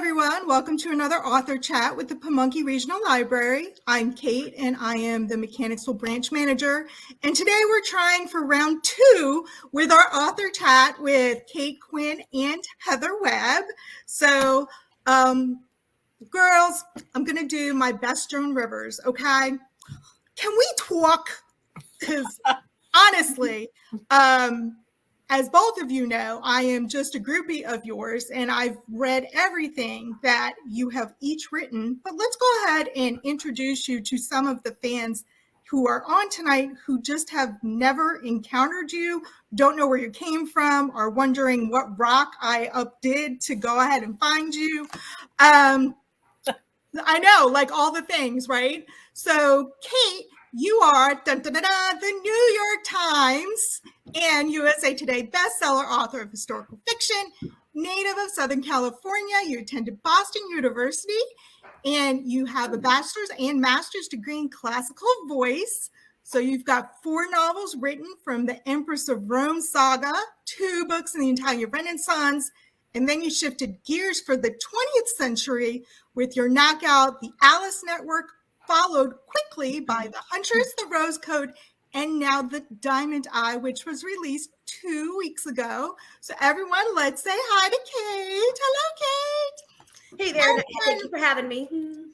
everyone. Welcome to another author chat with the Pamunkey Regional Library. I'm Kate, and I am the Mechanicsville Branch Manager. And today we're trying for round 2 with our author chat with Kate, Quinn, and Heather Webb. So, girls, I'm going to do my best Joan Rivers, okay? Can we talk? Because honestly, as both of you know, I am just a groupie of yours, and I've read everything that you have each written. But let's go ahead and introduce you to some of the fans who are on tonight who just have never encountered you, don't know where you came from, are wondering what rock I updid to go ahead and find you. I know, like all the things, right? So, Kate, you are the New York Times and USA Today bestseller author of historical fiction, native of Southern California. You attended Boston University, and you have a bachelor's and master's degree in classical voice. So you've got 4 novels written from the Empress of Rome saga, 2 books in the Italian Renaissance, and then you shifted gears for the 20th century with your knockout, The Alice Network, followed quickly by The Huntress, The Rose Code, and now The Diamond Eye, which was released 2 weeks ago. So everyone, let's say hi to Kate. Hello, Kate. Hey there. Thank you for having me.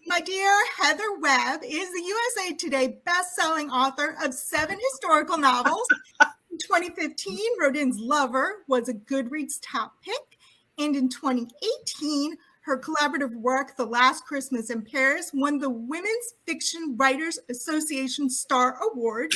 My dear Heather Webb is the USA Today best-selling author of 7 historical novels. In 2015, Rodin's Lover was a Goodreads top pick. And in 2018, her collaborative work, The Last Christmas in Paris, won the Women's Fiction Writers Association Star Award.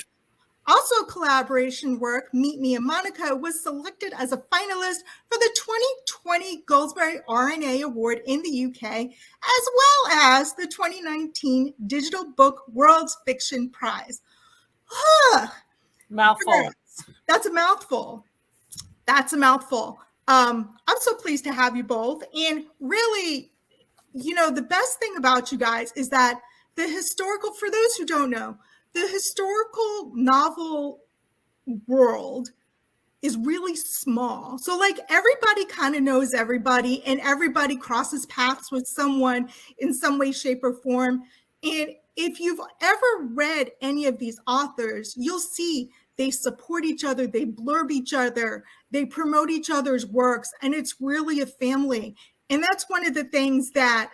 Also collaboration work, Meet Me in Monaco, was selected as a finalist for the 2020 Goldsberry RNA Award in the UK, as well as the 2019 Digital Book World's Fiction Prize. Mouthful. That's a mouthful. That's a mouthful. I'm so pleased to have you both. And really, you know, the best thing about you guys is that the historical, for those who don't know, the historical novel world is really small. So like everybody kind of knows everybody, and everybody crosses paths with someone in some way, shape, or form. And if you've ever read any of these authors, you'll see they support each other, they blurb each other, they promote each other's works, and it's really a family. And that's one of the things that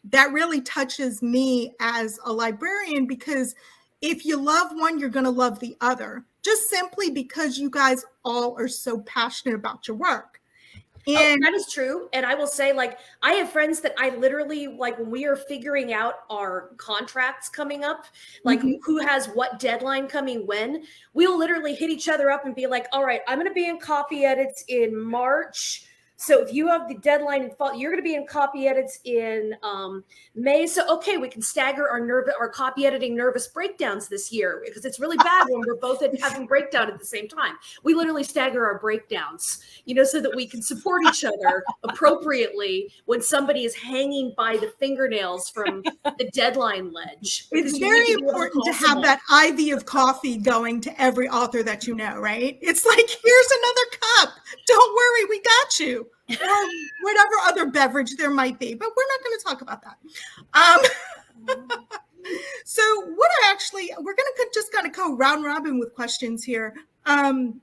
that really touches me as a librarian, because if you love one, you're going to love the other, just simply because you guys all are so passionate about your work. And that is true. And I will say, like, I have friends that I literally, like, when we are figuring out our contracts coming up, like who has what deadline coming when, we'll literally hit each other up and be like, all right, I'm going to be in copy edits in March. So if you have the deadline in fall, you're going to be in copy edits in May. So, okay, we can stagger our copy editing nervous breakdowns this year, because it's really bad when we're both having breakdown at the same time. We literally stagger our breakdowns, you know, so that we can support each other appropriately when somebody is hanging by the fingernails from the deadline ledge. It's very important to have that IV of coffee going to every author that you know, right? It's like, here's another cup. Don't worry, we got you. Or whatever other beverage there might be, but we're not going to talk about that. So we're going to just kind of go round robin with questions here. First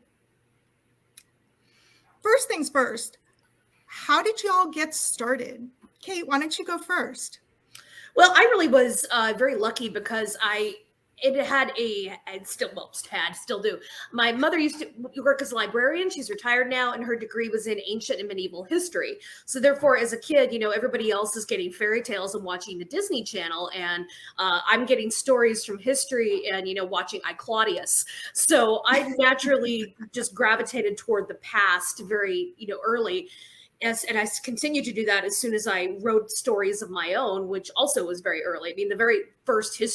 things first, how did you all get started? Kate, why don't you go first? Well, I really was very lucky because still do. My mother used to work as a librarian. She's retired now, and her degree was in ancient and medieval history. So therefore, as a kid, you know, everybody else is getting fairy tales and watching the Disney Channel, and I'm getting stories from history and, you know, watching I, Claudius. So I naturally just gravitated toward the past very, you know, early. Yes, and I continued to do that as soon as I wrote stories of my own, which also was very early. I mean, the very first short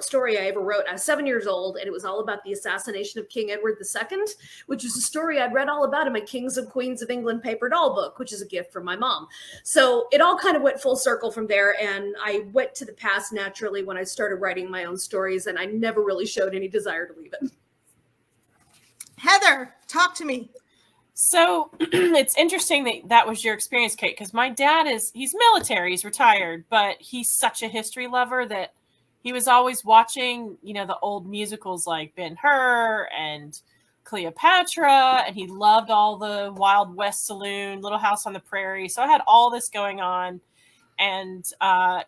story I ever wrote, I was 7 years old, and it was all about the assassination of King Edward II, which is a story I'd read all about in my Kings and Queens of England paper doll book, which is a gift from my mom. So it all kind of went full circle from there, and I went to the past naturally when I started writing my own stories, and I never really showed any desire to leave it. Heather, talk to me. So it's interesting that that was your experience, Kate, because my dad he's military, he's retired, but he's such a history lover that he was always watching, the old musicals like Ben-Hur and Cleopatra, and he loved all the Wild West Saloon, Little House on the Prairie. So I had all this going on. And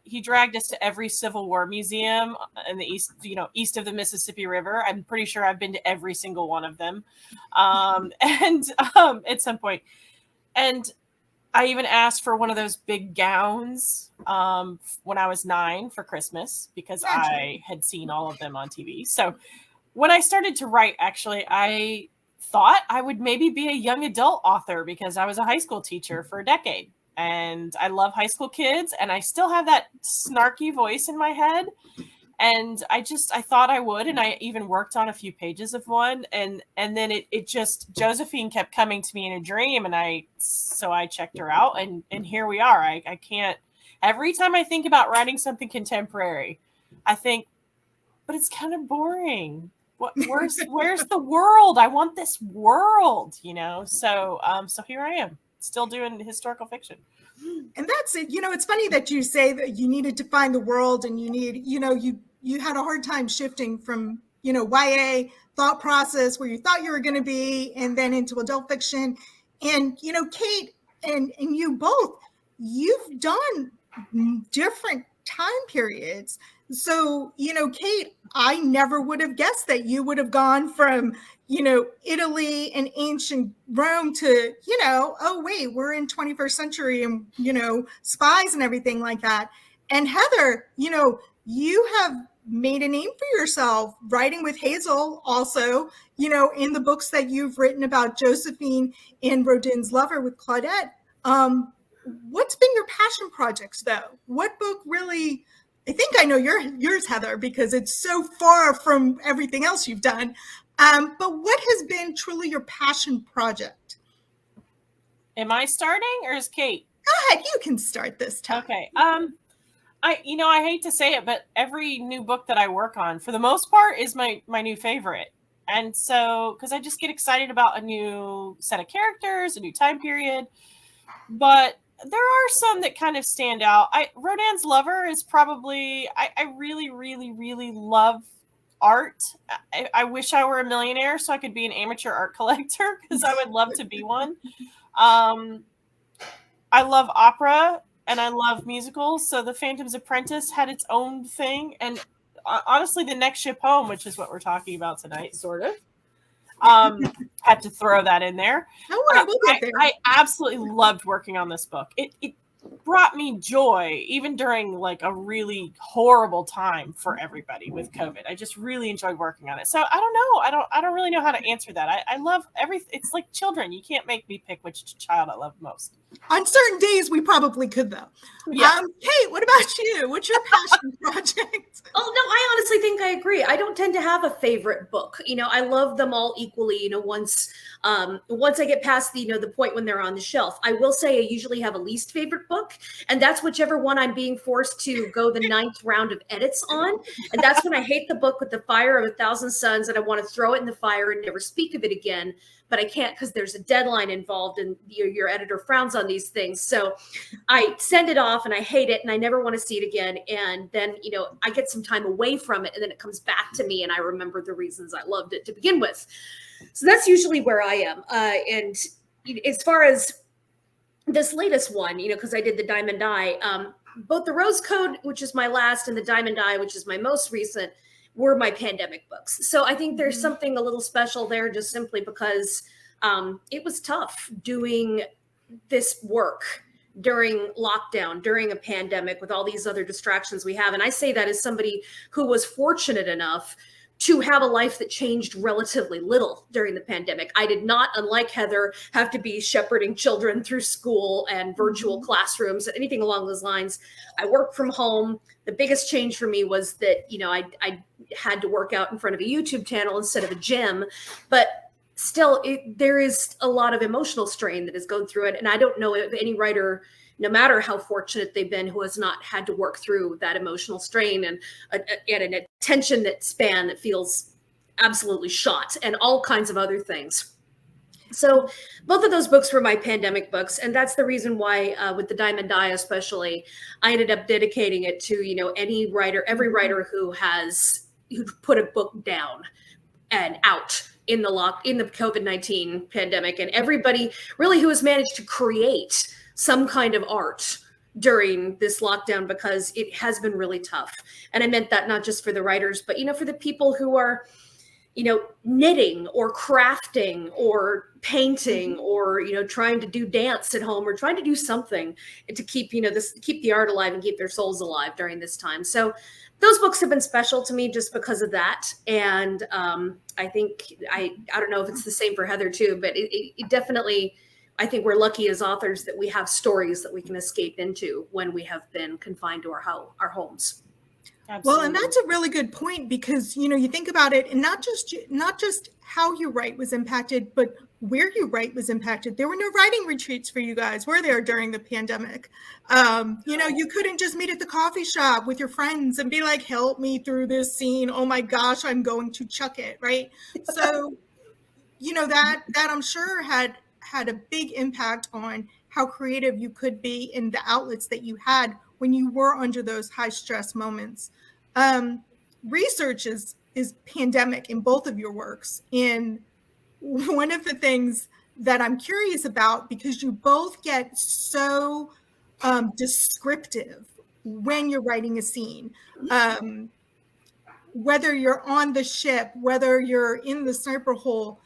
he dragged us to every Civil War museum in the east, east of the Mississippi River. I'm pretty sure I've been to every single one of them, and at some point. And I even asked for one of those big gowns when I was 9 for Christmas because I had seen all of them on TV. So when I started to write, actually, I thought I would maybe be a young adult author because I was a high school teacher for a decade. And I love high school kids, and I still have that snarky voice in my head. And I thought I would, and I even worked on a few pages of one. And then it just, Josephine kept coming to me in a dream, and so I checked her out, and here we are. I can't, every time I think about writing something contemporary, I think, but it's kind of boring. Where's the world? I want this world, so here I am. Still doing historical fiction. And that's it. It's funny that you say that you needed to find the world, and you had a hard time shifting from, YA thought process where you thought you were going to be, and then into adult fiction. And, Kate and you both, you've done different time periods. So, Kate, I never would have guessed that you would have gone from, Italy and ancient Rome to, oh, wait, we're in 21st century and, spies and everything like that. And Heather, you have made a name for yourself writing with Hazel also, in the books that you've written about Josephine and Rodin's Lover with Claudette. What's been your passion projects, though? What book really... I think I know yours, Heather, because it's so far from everything else you've done. But what has been truly your passion project? Am I starting, or is Kate? Go ahead, you can start this time. Okay. I hate to say it, but every new book that I work on, for the most part, is my new favorite. And so, because I just get excited about a new set of characters, a new time period, but there are some that kind of stand out. Rodin's Lover is probably, I really, really, really love art. I wish I were a millionaire so I could be an amateur art collector, because I would love to be one. I love opera and I love musicals. So The Phantom's Apprentice had its own thing. And honestly, The Next Ship Home, which is what we're talking about tonight, sort of. Had to throw that in there. Don't worry, we'll get there. I absolutely loved working on this book. It brought me joy, even during like a really horrible time for everybody with COVID. I just really enjoyed working on it. So I don't know. I don't really know how to answer that. I love everything. It's like children. You can't make me pick which child I love most. On certain days, we probably could, though. Yeah. Kate, what about you? What's your passion project? Oh, no, I honestly think I agree. I don't tend to have a favorite book. I love them all equally, once I get past the point when they're on the shelf. I will say I usually have a least favorite book, and that's whichever one I'm being forced to go the 9th round of edits on. And that's when I hate the book with the fire of 1,000 suns, and I want to throw it in the fire and never speak of it again. But I can't, because there's a deadline involved, and your editor frowns on these things. So I send it off and I hate it and I never want to see it again. And then, I get some time away from it, and then it comes back to me and I remember the reasons I loved it to begin with. So that's usually where I am. And as far as this latest one, because I did the Diamond Eye, both the Rose Code, which is my last, and the Diamond Eye, which is my most recent, were my pandemic books. So I think there's something a little special there, just simply because it was tough doing this work during lockdown, during a pandemic, with all these other distractions we have. And I say that as somebody who was fortunate enough to have a life that changed relatively little during the pandemic. I did not, unlike Heather, have to be shepherding children through school and virtual classrooms, anything along those lines. I worked from home. The biggest change for me was that, I had to work out in front of a YouTube channel instead of a gym, but still there is a lot of emotional strain that has gone through it. And I don't know if any writer, no matter how fortunate they've been, who has not had to work through that emotional strain and an attention span that feels absolutely shot, and all kinds of other things. So both of those books were my pandemic books, and that's the reason why, with the Diamond Die especially, I ended up dedicating it to any writer, every writer who put a book down and out in the COVID-19 pandemic, and everybody really who has managed to create some kind of art during this lockdown, because it has been really tough. And I meant that not just for the writers, but for the people who are knitting or crafting or painting or trying to do dance at home or trying to do something to keep keep the art alive and keep their souls alive during this time. So those books have been special to me just because of that. And I think I don't know if it's the same for Heather too, but it definitely, I think we're lucky as authors that we have stories that we can escape into when we have been confined to our homes. Absolutely. Well, and that's a really good point, because you think about it, and not just how you write was impacted, but where you write was impacted. There were no writing retreats for you guys, were there, during the pandemic? You couldn't just meet at the coffee shop with your friends and be like, help me through this scene. Oh my gosh, I'm going to chuck it, right? So, that I'm sure had a big impact on how creative you could be in the outlets that you had when you were under those high stress moments. Research is pandemic in both of your works. And one of the things that I'm curious about, because you both get so descriptive when you're writing a scene, whether you're on the ship, whether you're in the sniper hole,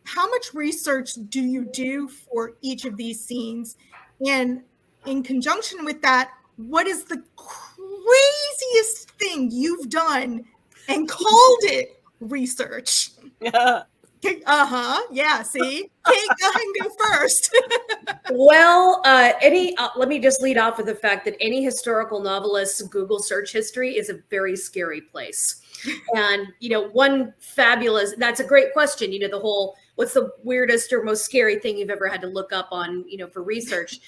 how much research do you do for each of these scenes? And in conjunction with that, what is the craziest thing you've done and called it research? Yeah. Yeah, see? Kate, go ahead and go first. Well, let me just lead off with the fact that any historical novelist's Google search history is a very scary place. And, that's a great question. The whole, what's the weirdest or most scary thing you've ever had to look up on, for research?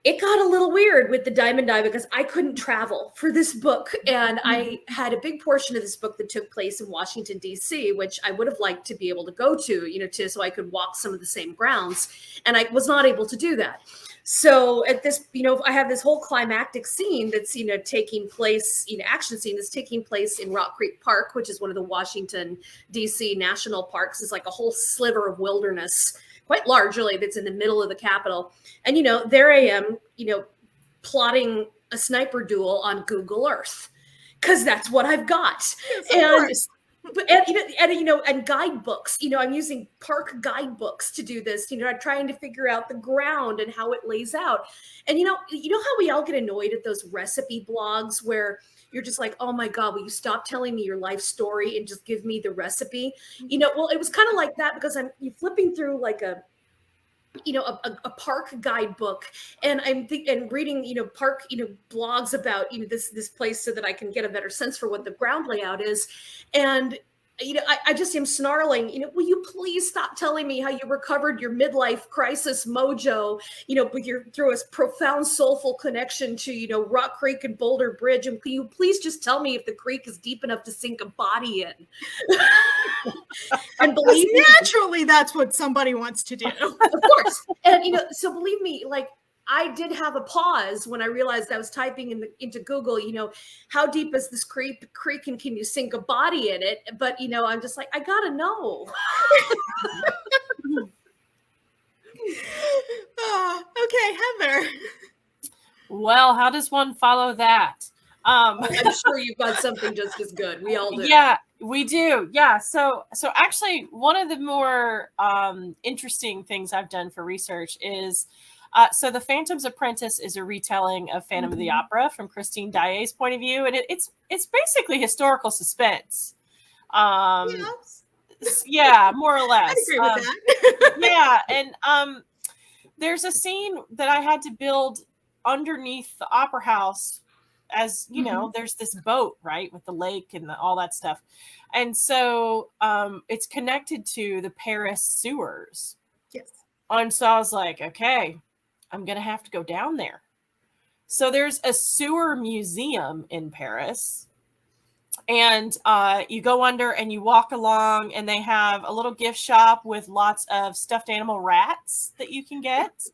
It got a little weird with the Diamond Die because I couldn't travel for this book. And I had a big portion of this book that took place in Washington, D.C., which I would have liked to be able to go to, so I could walk some of the same grounds. And I was not able to do that. So at this, I have this whole climactic scene that's, taking place, action scene that's taking place in Rock Creek Park, which is one of the Washington, D.C. national parks. It's like a whole sliver of wilderness, quite largely, that's in the middle of the Capitol. And, there I am, plotting a sniper duel on Google Earth, because that's what I've got. Yes, And guidebooks, I'm using park guidebooks to do this, trying to figure out the ground and how it lays out. And, how we all get annoyed at those recipe blogs where you're just like, oh my God, will you stop telling me your life story and just give me the recipe? Well, it was kind of like that, because I'm flipping through like a park guidebook, and I'm reading, park, blogs about, this place, so that I can get a better sense for what the ground layout is. And, I just am snarling, will you please stop telling me how you recovered your midlife crisis mojo, through a profound soulful connection to, Rock Creek and Boulder Bridge. And can you please just tell me if the creek is deep enough to sink a body in? And believe me, naturally, that's what somebody wants to do. Of course. And, so believe me, like, I did have a pause when I realized I was typing into Google, how deep is this creek, and can you sink a body in it? But, I'm just like, I gotta know. Oh, okay, Heather. Well, how does one follow that? I'm sure you've got something just as good. We all do. Yeah, we do. Yeah. So actually, one of the more interesting things I've done for research is, so The Phantom's Apprentice is a retelling of Phantom of the Opera from Christine Daae's point of view, and it's basically historical suspense. Yeah, more or less. I agree with that. Yeah, and there's a scene that I had to build underneath the opera house, as there's this boat, right, with the lake and all that stuff. And so it's connected to the Paris sewers. Yes. And so I was like, okay, I'm going to have to go down there. So there's a sewer museum in Paris. And you go under and you walk along, and they have a little gift shop with lots of stuffed animal rats that you can get.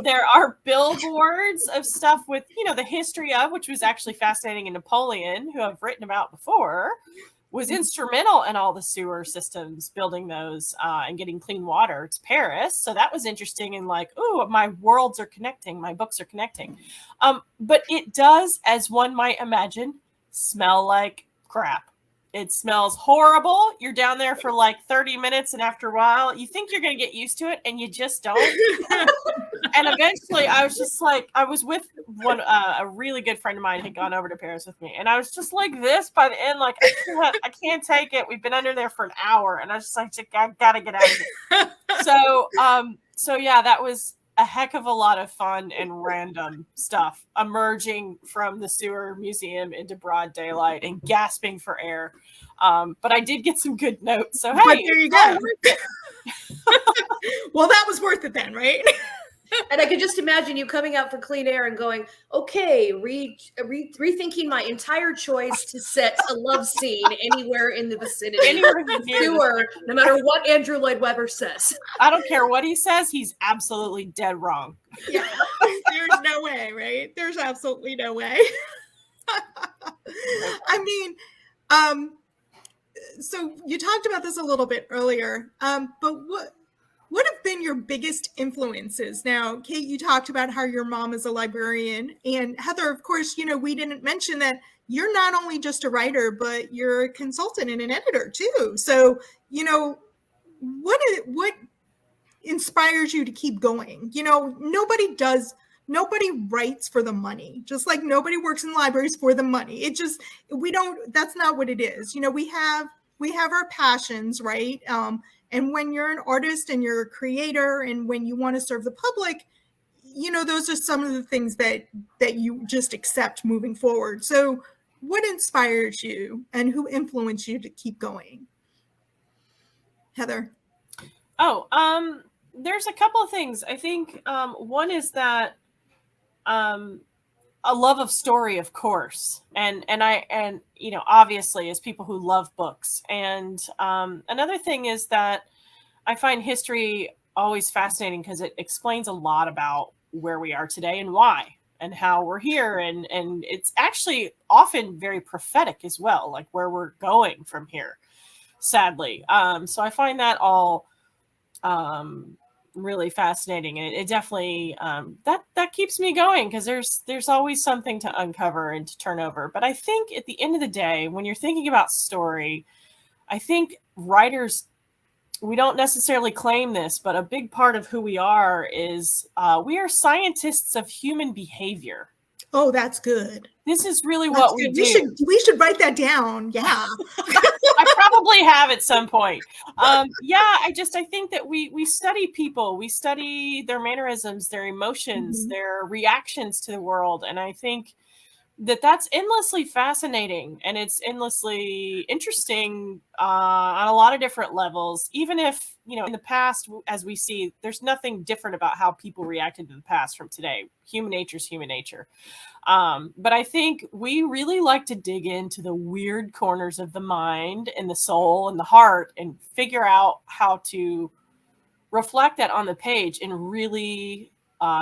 There are billboards of stuff with, the history of, which was actually fascinating. And Napoleon, who I've written about before, was instrumental in all the sewer systems, building those and getting clean water to Paris. So that was interesting. And like, oh, my worlds are connecting. My books are connecting. But it does, as one might imagine, smell like crap. It smells horrible. You're down there for like 30 minutes, and after a while, you think you're going to get used to it, and you just don't. And eventually, I was just like, I was with a really good friend of mine had gone over to Paris with me, and I was just like this by the end, like, I can't take it. We've been under there for an hour, and I was just like, I gotta get out of here. So yeah, that was a heck of a lot of fun and random stuff, emerging from the sewer museum into broad daylight and gasping for air. But I did get some good notes. So, hey, but there you go. Well, that was worth it then, right? And I could just imagine you coming out for clean air and going, okay, rethinking my entire choice to set a love scene anywhere in the vicinity. Anywhere in the sewer, no matter what Andrew Lloyd Webber says. I don't care what he says. He's absolutely dead wrong. Yeah, there's no way, right? There's absolutely no way. I mean, so you talked about this a little bit earlier, but what have been your biggest influences? Now, Kate, you talked about how your mom is a librarian, and Heather, of course, we didn't mention that you're not only just a writer, but you're a consultant and an editor too. So, what inspires you to keep going? Nobody writes for the money, just like nobody works in libraries for the money. That's not what it is. We have our passions, right? And when you're an artist and you're a creator, and when you want to serve the public, those are some of the things that you just accept moving forward. So what inspires you, and who influenced you to keep going? Heather? Oh, there's a couple of things. I think one is that a love of story, of course, and obviously, as people who love books. And another thing is that I find history always fascinating because it explains a lot about where we are today and why and how we're here, and it's actually often very prophetic as well, like where we're going from here, sadly. So I find that all really fascinating, and it definitely that keeps me going, because there's always something to uncover and to turn over. But I think at the end of the day, when you're thinking about story, I think writers, we don't necessarily claim this, but a big part of who we are is we are scientists of human behavior. Oh, that's good. This is really what we do. We should write that down. Yeah. I probably have at some point. I think that we study people. We study their mannerisms, their emotions, their reactions to the world. And I think that's endlessly fascinating, and it's endlessly interesting on a lot of different levels. Even if, in the past, as we see, there's nothing different about how people reacted to the past from today. Human nature is human nature. But I think we really like to dig into the weird corners of the mind and the soul and the heart and figure out how to reflect that on the page in really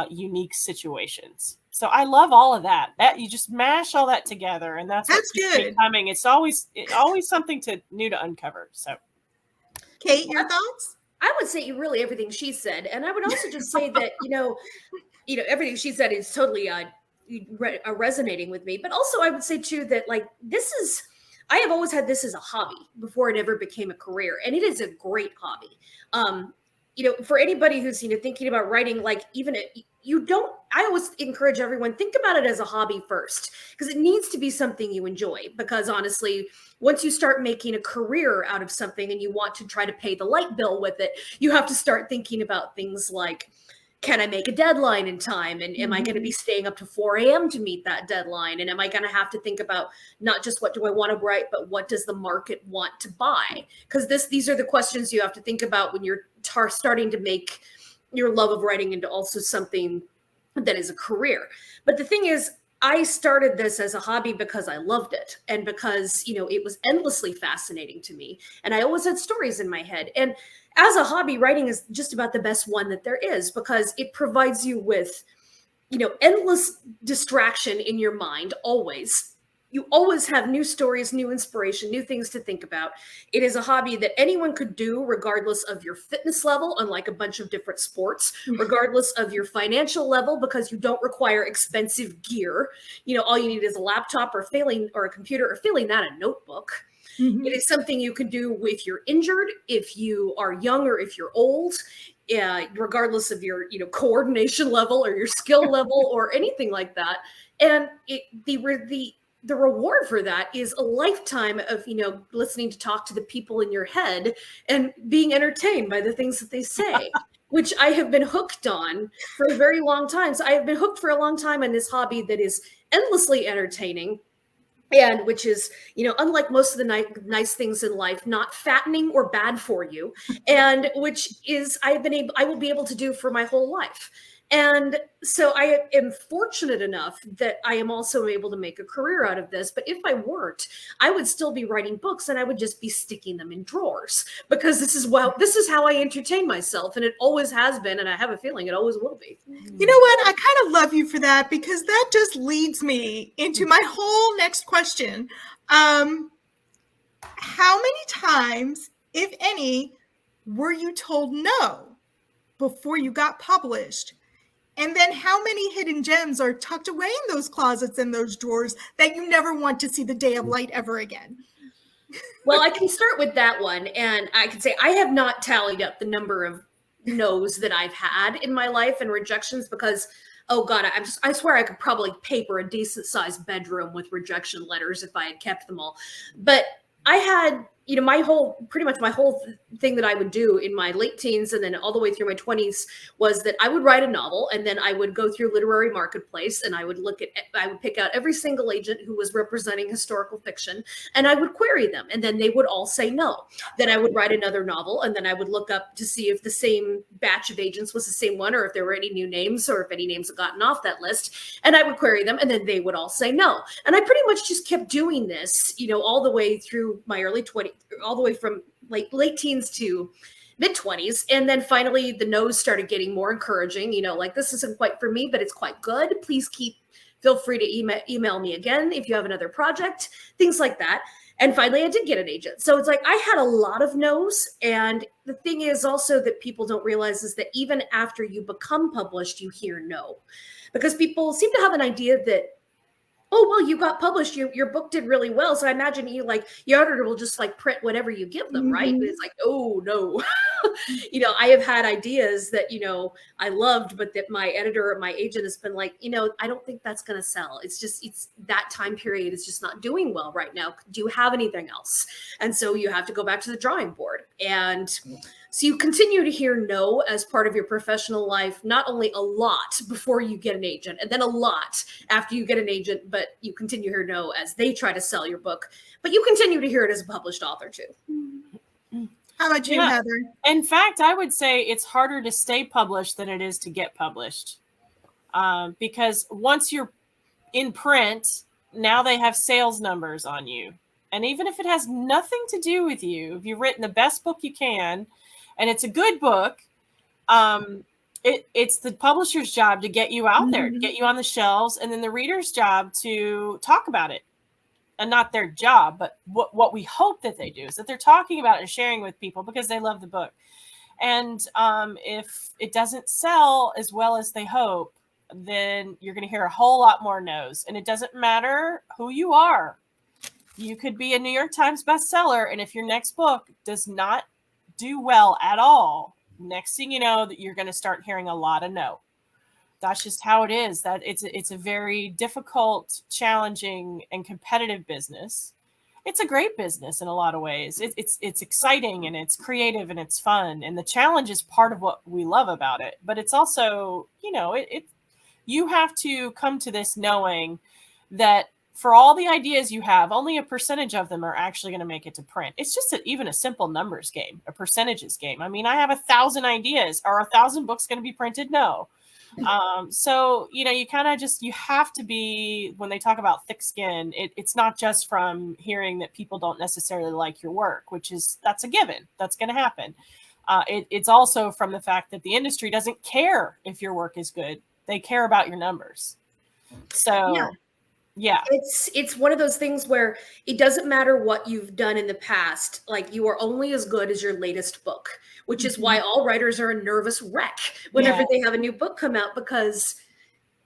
unique situations. So I love all of that. That you just mash all that together, and that's good. Coming. It's always something new to uncover. So, Kate, your thoughts? I would say really everything she said, and I would also just say that everything she said is totally resonating with me. But also, I would say too that I have always had this as a hobby before it ever became a career, and it is a great hobby. For anybody who's thinking about writing, I always encourage everyone, think about it as a hobby first, because it needs to be something you enjoy. Because honestly, once you start making a career out of something and you want to try to pay the light bill with it, you have to start thinking about things like, can I make a deadline in time? And am I going to be staying up to 4 a.m. to meet that deadline? And am I going to have to think about not just what do I want to write, but what does the market want to buy? Because these are the questions you have to think about when you're starting to make your love of writing into also something that is a career. But the thing is, I started this as a hobby because I loved it and because, it was endlessly fascinating to me. And I always had stories in my head. And as a hobby, writing is just about the best one that there is because it provides you with, endless distraction in your mind always. You always have new stories, new inspiration, new things to think about. It is a hobby that anyone could do regardless of your fitness level, unlike a bunch of different sports, regardless of your financial level, because you don't require expensive gear. All you need is a laptop or a computer or failing that, a notebook. Mm-hmm. It is something you can do if you're injured, if you are young or if you're old, regardless of your, coordination level or your skill level or anything like that. And the reward for that is a lifetime of, listening to talk to the people in your head and being entertained by the things that they say, which I have been hooked on for a very long time. So I have been hooked for a long time on this hobby that is endlessly entertaining. And which is, unlike most of the nice things in life, not fattening or bad for you, and which is I will be able to do for my whole life. And so I am fortunate enough that I am also able to make a career out of this. But if I weren't, I would still be writing books and I would just be sticking them in drawers because this is how I entertain myself. And it always has been. And I have a feeling it always will be. You know what? I kind of love you for that because that just leads me into my whole next question. How many times, if any, were you told no before you got published? And then how many hidden gems are tucked away in those closets and those drawers that you never want to see the day of light ever again? Well, I can start with that one. And I can say I have not tallied up the number of no's that I've had in my life and rejections because, oh God, I swear I could probably paper a decent sized bedroom with rejection letters if I had kept them all. But I had, pretty much my whole thing that I would do in my late teens and then all the way through my 20s was that I would write a novel and then I would go through Literary Marketplace and I would pick out every single agent who was representing historical fiction and I would query them and then they would all say no. Then I would write another novel and then I would look up to see if the same batch of agents was the same one or if there were any new names or if any names had gotten off that list and I would query them and then they would all say no. And I pretty much just kept doing this, all the way through my early 20s, all the way from late teens to mid 20s. And then finally the no's started getting more encouraging, this isn't quite for me, but it's quite good. Please feel free to email me again if you have another project, things like that. And finally I did get an agent. So it's like I had a lot of no's. And the thing is also that people don't realize is that even after you become published, you hear no. Because people seem to have an idea that, oh, well, you got published. Your book did really well. So I imagine your editor will just print whatever you give them, right? And it's like, oh, no. I have had ideas that, I loved, but that my editor or my agent has been like, I don't think that's going to sell. It's that time period is just not doing well right now. Do you have anything else? And so you have to go back to the drawing board. And so you continue to hear no as part of your professional life, not only a lot before you get an agent and then a lot after you get an agent, but you continue to hear no as they try to sell your book, but you continue to hear it as a published author too. How about you, Heather? In fact, I would say it's harder to stay published than it is to get published. Because once you're in print, now they have sales numbers on you. And even if it has nothing to do with you, if you've written the best book you can, and it's a good book, it's the publisher's job to get you out there, to get you on the shelves, and then the reader's job to talk about it. And not their job, but what we hope that they do is that they're talking about it and sharing with people because they love the book. And if it doesn't sell as well as they hope, then you're going to hear a whole lot more no's. And it doesn't matter who you are. You could be a New York Times bestseller, and if your next book does not do well at all, next thing you know, that you're going to start hearing a lot of no. That's just how it is. That it's a very difficult, challenging, and competitive business. It's a great business in a lot of ways. It's exciting and it's creative and it's fun, and the challenge is part of what we love about it. But it's also, you have to come to this knowing that for all the ideas you have, only a percentage of them are actually going to make it to print. It's just even a simple numbers game, a percentages game. I mean, I have 1,000 ideas. Are 1,000 books going to be printed? No. So, you kind of you have to be, when they talk about thick skin, it's not just from hearing that people don't necessarily like your work, that's a given. That's going to happen. It's also from the fact that the industry doesn't care if your work is good. They care about your numbers. So, yeah. It's one of those things where it doesn't matter what you've done in the past. Like, you are only as good as your latest book, which is why all writers are a nervous wreck whenever they have a new book come out, because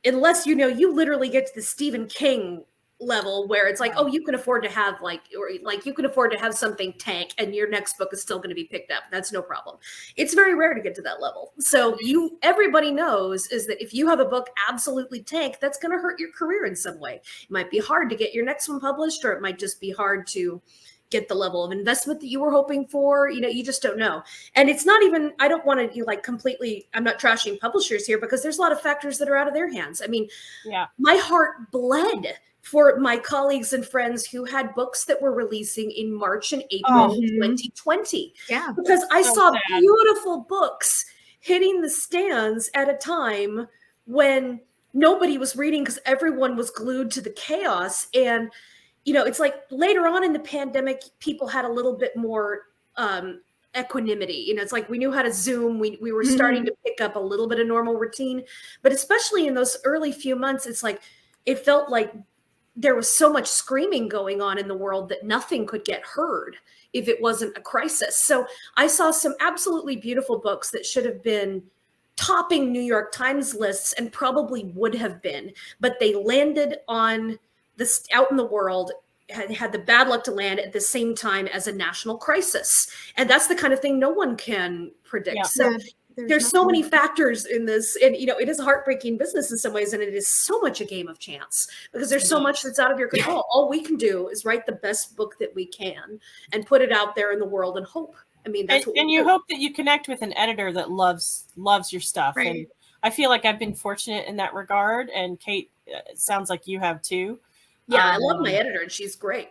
unless you literally get to the Stephen King level where it's like, oh, you can afford to have you can afford to have something tank and your next book is still going to be picked up. That's no problem. It's very rare to get to that level. So everybody knows is that if you have a book absolutely tank, that's going to hurt your career in some way. It might be hard to get your next one published, or it might just be hard to get the level of investment that you were hoping for. You just don't know. And it's not even, I don't want to completely, I'm not trashing publishers here, because there's a lot of factors that are out of their hands. I mean, my heart bled for my colleagues and friends who had books that were releasing in March and April of 2020. Yeah. Because I saw beautiful books hitting the stands at a time when nobody was reading because everyone was glued to the chaos. And, it's like later on in the pandemic, people had a little bit more equanimity. It's like we knew how to Zoom. We were starting to pick up a little bit of normal routine. But especially in those early few months, it's like it felt like there was so much screaming going on in the world that nothing could get heard if it wasn't a crisis. So I saw some absolutely beautiful books that should have been topping New York Times lists and probably would have been, but they landed on out in the world, had the bad luck to land at the same time as a national crisis. And that's the kind of thing no one can predict. Yeah. So there's so many factors in this, and it is a heartbreaking business in some ways, and it is so much a game of chance because there's so much that's out of your control. All we can do is write the best book that we can and put it out there in the world and hope. I mean, that's what you hope that you connect with an editor that loves your stuff. Right. And I feel like I've been fortunate in that regard. And Kate, it sounds like you have too. Yeah, I love my editor, and she's great.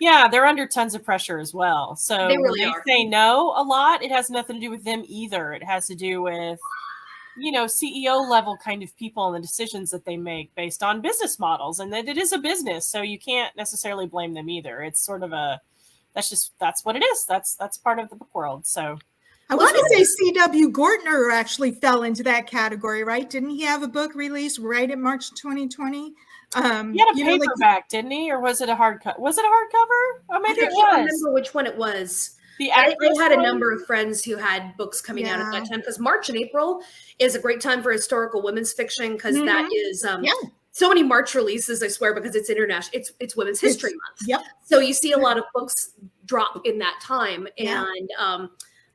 Yeah, they're under tons of pressure as well. So they really when they say no a lot, it has nothing to do with them either. It has to do with, CEO level kind of people and the decisions that they make based on business models, and that it is a business. So you can't necessarily blame them either. It's sort of that's what it is. That's part of the book world. So I want to say C.W. Gortner actually fell into that category, right? Didn't he have a book released right in March 2020? He had a paperback, didn't he? Or was it a hardcover? Was it a hardcover? Oh, maybe it was. I can't remember which one it was. I had a number of friends who had books coming out at that time, because March and April is a great time for historical women's fiction, because that is so many March releases, I swear, because it's international. It's Women's History Month. Yep. So you see a lot of books drop in that time. And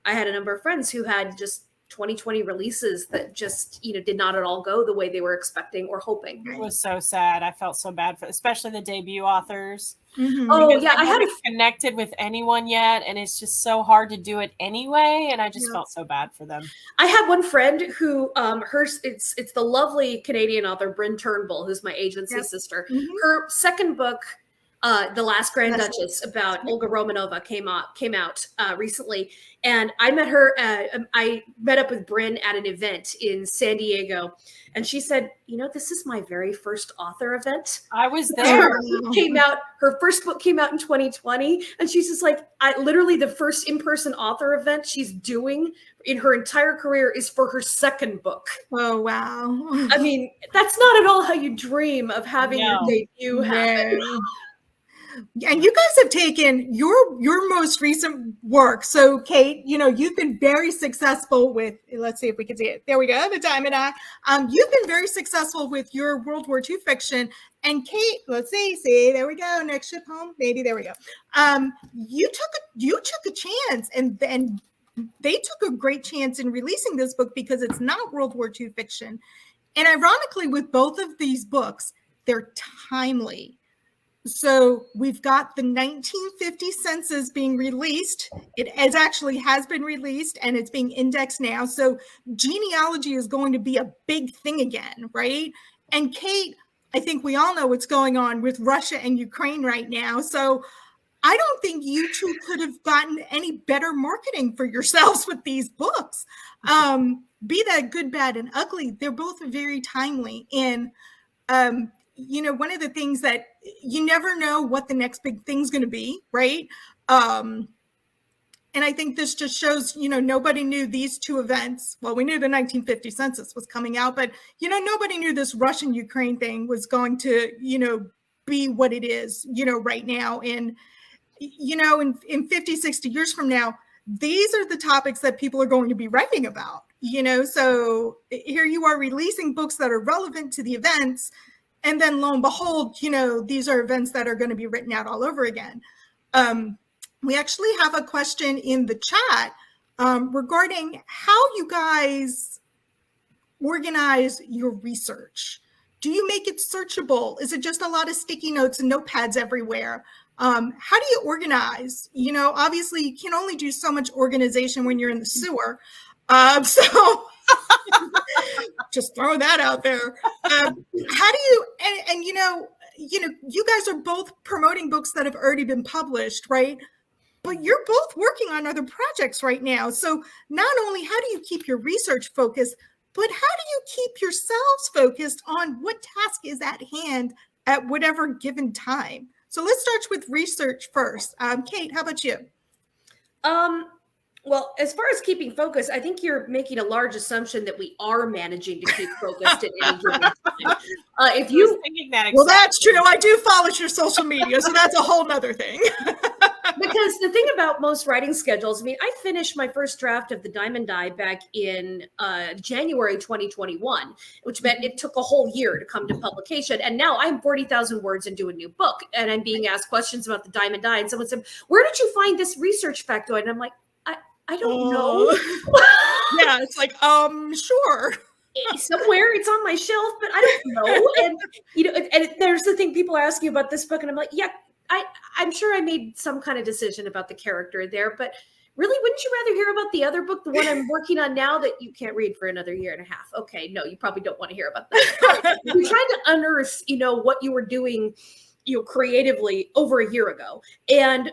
I had a number of friends who had just 2020 releases that just, did not at all go the way they were expecting or hoping. It was so sad. I felt so bad for, especially the debut authors. Mm-hmm. Oh yeah, I haven't connected with anyone yet, and it's just so hard to do it anyway. And I just felt so bad for them. I had one friend who, it's the lovely Canadian author Bryn Turnbull, who's my agency sister. Mm-hmm. Her second book, The Last Grand Duchess, about Olga Romanova, came out recently, and I met her. I met up with Bryn at an event in San Diego, and she said, "This is my very first author event." I was there. Her first book came out in 2020, and she's just like, literally the first in-person author event she's doing in her entire career is for her second book. Oh, wow. I mean, that's not at all how you dream of having your debut happen. And you guys have taken your most recent work. So, Kate, you've been very successful with, let's see if we can see it. There we go, the Diamond Eye. You've been very successful with your World War II fiction. And Kate, let's see, there we go. Next ship home, maybe, there we go. You took a chance, and they took a great chance in releasing this book because it's not World War II fiction. And ironically, with both of these books, they're timely. So we've got the 1950 census being released. It actually has been released, and it's being indexed now. So genealogy is going to be a big thing again, right? And Kate, I think we all know what's going on with Russia and Ukraine right now. So I don't think you two could have gotten any better marketing for yourselves with these books. be that good, bad, and ugly, they're both very timely. And, one of the things that you never know what the next big thing's going to be, right? And I think this just shows, nobody knew these two events. Well, we knew the 1950 census was coming out, but, nobody knew this Russian-Ukraine thing was going to, be what it is, right now. And, in 50, 60 years from now, these are the topics that people are going to be writing about, So here you are releasing books that are relevant to the events. And then lo and behold, these are events that are going to be written out all over again. We actually have a question in the chat regarding how you guys organize your research. Do you make it searchable? Is it just a lot of sticky notes and notepads everywhere? How do you organize? Obviously you can only do so much organization when you're in the sewer. So just throw that out there. How do you, and you guys are both promoting books that have already been published, right? But you're both working on other projects right now. So not only how do you keep your research focused, but how do you keep yourselves focused on what task is at hand at whatever given time? So let's start with research first. Kate, how about you? Well, as far as keeping focus, I think you're making a large assumption that we are managing to keep focused at any given time. If you thinking that, well, that's true. I do follow your social media, so that's a whole nother thing. Because the thing about most writing schedules, I mean, I finished my first draft of the Diamond Die back in January 2021, which meant it took a whole year to come to publication. And now I'm 40,000 words into a new book, and I'm being asked questions about the Diamond Die. And someone said, "Where did you find this research factoid?" And I'm like, I don't know. Yeah, it's like, sure. Somewhere it's on my shelf, but I don't know. And and there's the thing people are asking about this book, and I'm like, yeah, I'm sure I made some kind of decision about the character there, but really, wouldn't you rather hear about the other book, the one I'm working on now that you can't read for another year and a half? Okay, no, you probably don't want to hear about that. You're trying to unearth, what you were doing, creatively over a year ago, and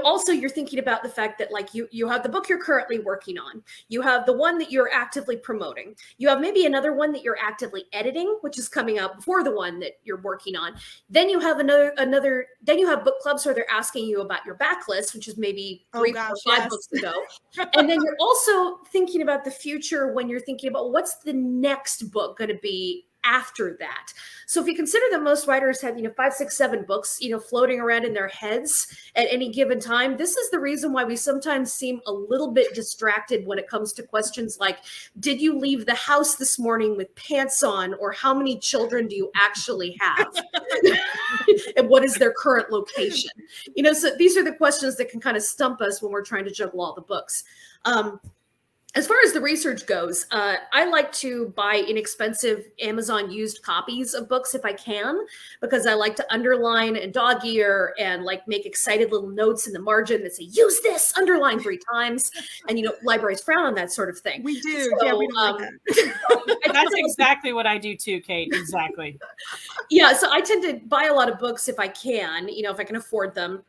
also you're thinking about the fact that like you have the book you're currently working on, you have the one that you're actively promoting, you have maybe another one that you're actively editing, which is coming out before the one that you're working on. Then you have another then you have book clubs where they're asking you about your backlist, which is maybe 3, 4, 5 books to go. And then you're also thinking about the future when you're thinking about what's the next book going to be after that. So if you consider that most writers have, 5, 6, 7 books, floating around in their heads at any given time, this is the reason why we sometimes seem a little bit distracted when it comes to questions like, did you leave the house this morning with pants on? Or how many children do you actually have? And what is their current location? So these are the questions that can kind of stump us when we're trying to juggle all the books. As far as the research goes, I like to buy inexpensive Amazon used copies of books if I can, because I like to underline and dog ear and like make excited little notes in the margin that say, use this, underline 3 times. And, libraries frown on that sort of thing. We do. So, yeah, we don't like that. That's exactly what I do too, Kate. Exactly. Yeah. So I tend to buy a lot of books if I can, if I can afford them.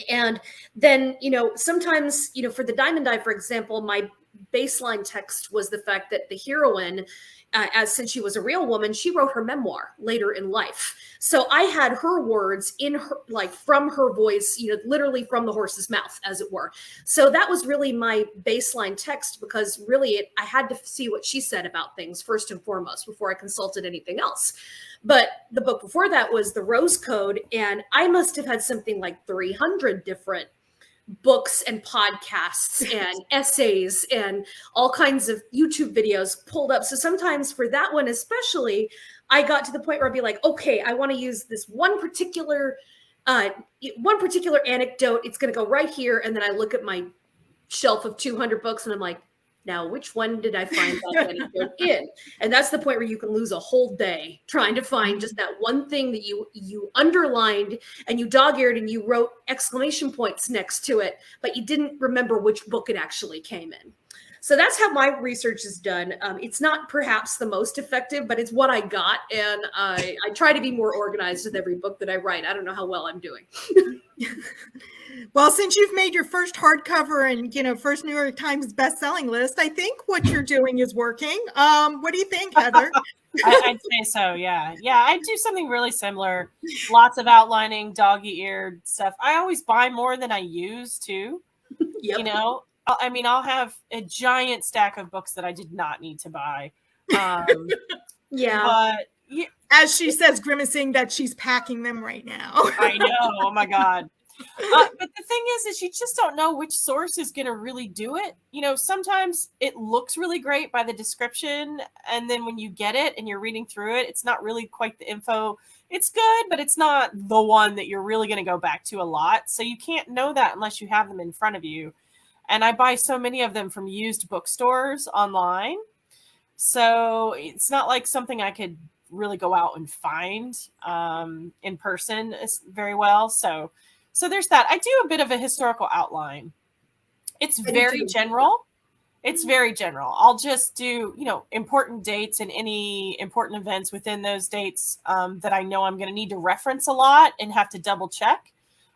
And then, sometimes, for the Diamond Die, for example, my baseline text was the fact that the heroine, since she was a real woman, she wrote her memoir later in life. So I had her words in her, like from her voice, literally from the horse's mouth, as it were. So that was really my baseline text, because really I had to see what she said about things first and foremost before I consulted anything else. But the book before that was The Rose Code, and I must have had something like 300 different books and podcasts and essays and all kinds of YouTube videos pulled up. So sometimes for that one especially, I got to the point where I'd be like, okay, I want to use this one particular anecdote. It's going to go right here. And then I look at my shelf of 200 books and I'm like, now, which one did I find that anecdote in? And that's the point where you can lose a whole day trying to find just that one thing that you underlined and you dog-eared and you wrote exclamation points next to it, but you didn't remember which book it actually came in. So that's how my research is done. It's not perhaps the most effective, but it's what I got. And I try to be more organized with every book that I write. I don't know how well I'm doing. Well, since you've made your first hardcover and, first New York Times bestselling list, I think what you're doing is working. What do you think, Heather? I'd say so. Yeah. I do something really similar. Lots of outlining, dog-eared stuff. I always buy more than I use too. Yep. I'll have a giant stack of books that I did not need to buy. Yeah. But as she says, grimacing that she's packing them right now. I know. Oh my God. But the thing is you just don't know which source is going to really do it. Sometimes it looks really great by the description. And then when you get it and you're reading through it, it's not really quite the info. It's good, but it's not the one that you're really going to go back to a lot. So you can't know that unless you have them in front of you. And I buy so many of them from used bookstores online. So it's not like something I could really go out and find in person very well. So there's that. I do a bit of a historical outline. It's very general. It's very general. I'll just do, important dates and any important events within those dates that I know I'm going to need to reference a lot and have to double check.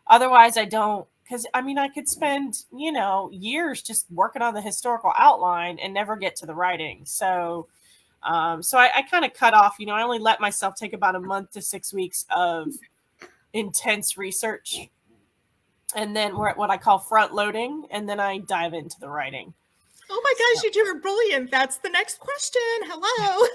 Otherwise, I don't. Because, I could spend, years just working on the historical outline and never get to the writing. So I kind of cut off, I only let myself take about a month to 6 weeks of intense research. And then we're at what I call front loading. And then I dive into the writing. Oh my gosh, you two are brilliant. That's the next question. Hello.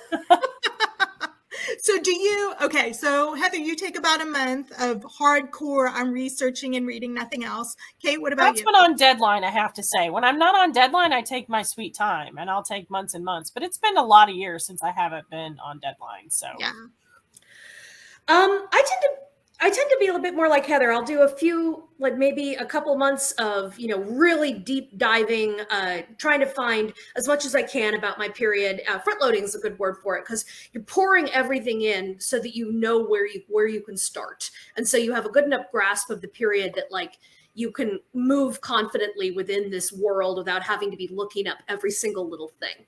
So Heather, you take about a month of hardcore, I'm researching and reading, nothing else. Kate, what about you? That's when on deadline, I have to say. When I'm not on deadline, I take my sweet time and I'll take months and months. But it's been a lot of years since I haven't been on deadline. So yeah. I tend to be a little bit more like Heather. I'll do a few, like maybe a couple months of, really deep diving, trying to find as much as I can about my period. Front loading is a good word for it because you're pouring everything in so that you know where you can start. And so you have a good enough grasp of the period that you can move confidently within this world without having to be looking up every single little thing.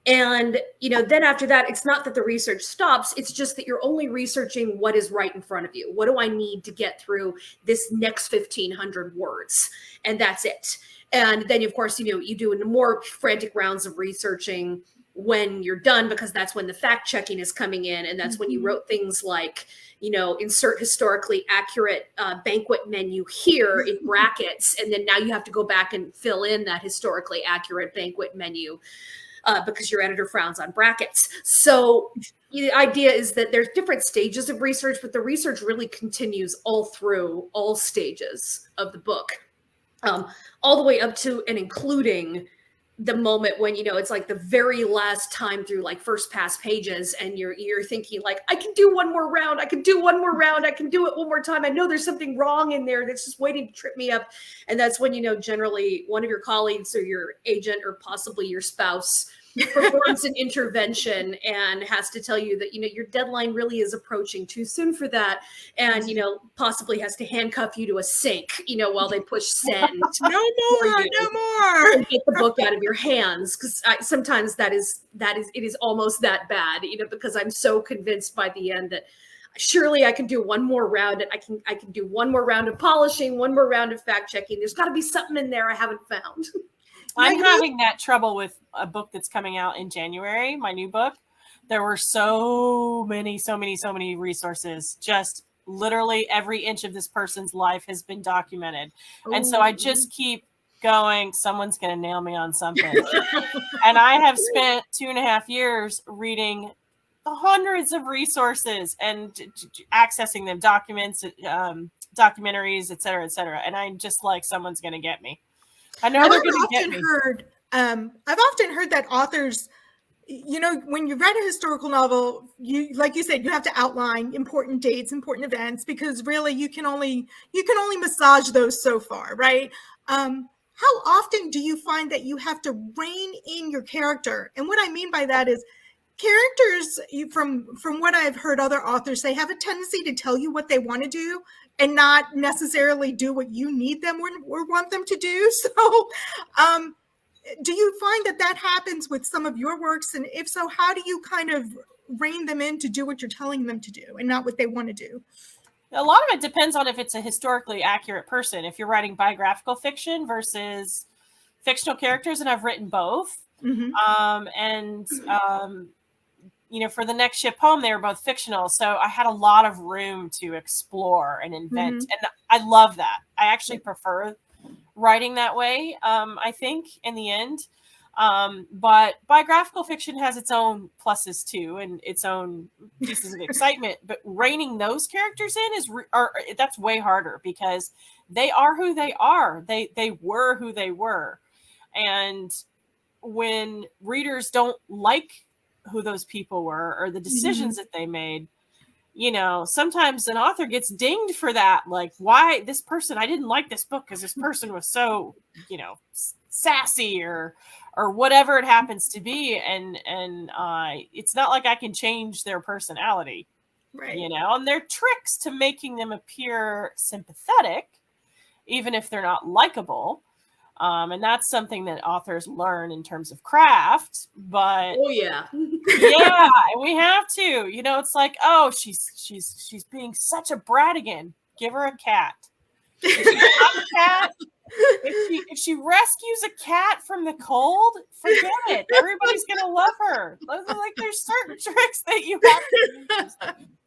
And, then after that, it's not that the research stops. It's just that you're only researching what is right in front of you. What do I need to get through this next 1,500 words? And that's it. And then, of course, you do more frantic rounds of researching when you're done, because that's when the fact checking is coming in. And that's when you wrote things like, insert historically accurate banquet menu here in brackets. And then now you have to go back and fill in that historically accurate banquet menu. Because your editor frowns on brackets. So the idea is that there's different stages of research, but the research really continues all through all stages of the book, all the way up to and including the moment when, it's like the very last time through first pass pages and you're thinking I can do one more round. I can do one more round. I can do it one more time. I know there's something wrong in there that's just waiting to trip me up. And that's when, generally one of your colleagues or your agent or possibly your spouse performs an intervention and has to tell you that, your deadline really is approaching too soon for that. And, possibly has to handcuff you to a sink, while they push send. No more. And get the book out of your hands. Because sometimes it is almost that bad, because I'm so convinced by the end that surely I can do one more round. I can do one more round of polishing, one more round of fact checking. There's got to be something in there I haven't found. I'm having that trouble with a book that's coming out in January, my new book. There were so many resources. Just literally every inch of this person's life has been documented. Ooh. And so I just keep going, someone's going to nail me on something. And I have spent 2.5 years reading hundreds of resources and accessing them, documents, documentaries, et cetera. And I'm just like, someone's going to get me. I know they're going to get me. I've often heard that authors, when you write a historical novel, like you said, you have to outline important dates, important events, because really you can only massage those so far, right? How often do you find that you have to rein in your character? And what I mean by that is characters, from what I've heard other authors say, have a tendency to tell you what they want to do and not necessarily do what you need them or want them to do. So do you find that happens with some of your works? And if so, how do you kind of rein them in to do what you're telling them to do and not what they want to do? A lot of it depends on if it's a historically accurate person. If you're writing biographical fiction versus fictional characters, and I've written both. For the next ship home, they were both fictional. So I had a lot of room to explore and invent. And I love that. I actually prefer writing that way, I think, in the end. But biographical fiction has its own pluses too, and its own pieces of excitement. But reining those characters in that's way harder, because they are who they are. They were who they were, and when readers don't like who those people were or the decisions that they made, sometimes an author gets dinged for that. Like, why this person? I didn't like this book because this person was so, sassy or whatever it happens to be. And it's not like I can change their personality, right? And there are tricks to making them appear sympathetic, even if they're not likable. And that's something that authors learn in terms of craft, but we have to, it's like, oh, she's being such a bratigan. Give her a cat. If she rescues a cat from the cold, forget it. Everybody's gonna love her. Like, there's certain tricks that you have to use.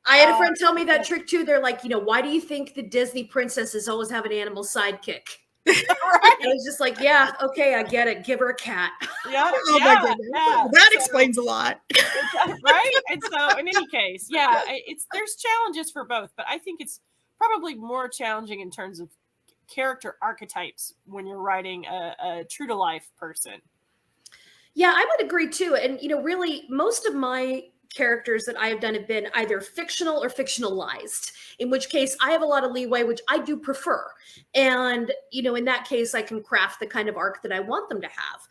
I had a friend tell me that trick too. They're like, why do you think the Disney princesses always have an animal sidekick? Right. I was just like, yeah, okay, I get it. Give her a cat. Yeah, that explains a lot. Right? And so in any case, there's challenges for both, but I think it's probably more challenging in terms of character archetypes when you're writing a true to life person. Yeah, I would agree too. And really most of my characters that I have done have been either fictional or fictionalized, in which case I have a lot of leeway, which I do prefer. And, in that case, I can craft the kind of arc that I want them to have.